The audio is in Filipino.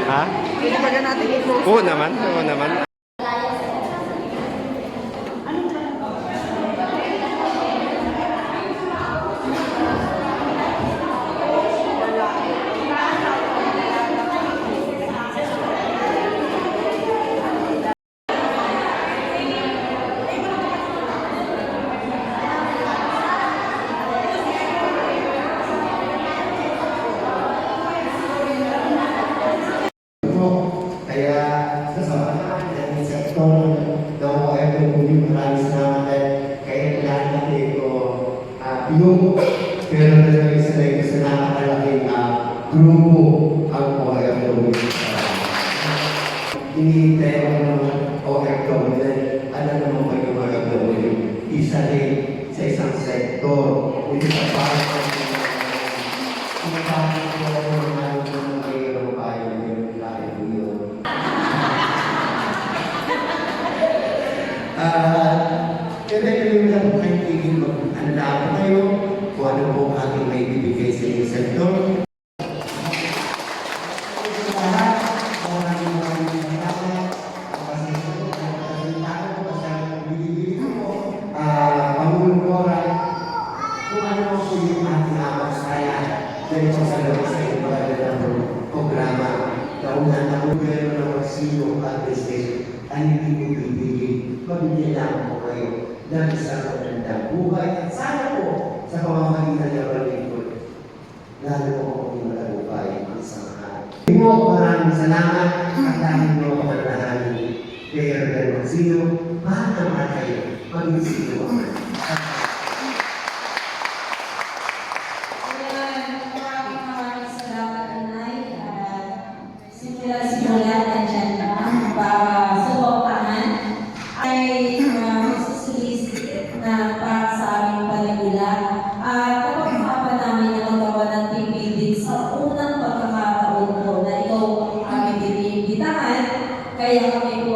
Ha? Pwede ba natin i-close? Oo naman, oo naman. Kaya sasama namin sa sektor ng OFW, maraming salamat at kaya lahat natin ito binumo. Pero nalagay sa layo sa napakalaking grupo ang OFW. Hinihintay ako ng OFW na alam naman ko yung OFW. Isa rin sa isang sektor. Hindi sa parang kaya kayo lang po kayong tigil mag-handa po kayo kung ano po ang ating may bibigay sa inyong sektor. Pangulong Cora, kung ano po yung ating amasaya dahil sa loob sa iba ng programa kaunan na gobyerno ng Magsino Administration ay hindi po ibigay. Pabigyan lang po kayo ng isang magandang buhay at sana po sa pamamagitan ng Rolling lalo po kung matagumpay ang samahan. Maraming salamat at dahil mo pagkakalahanin kay Herben Magsino, mahal na mahal kayo maging sino ang kaya kami po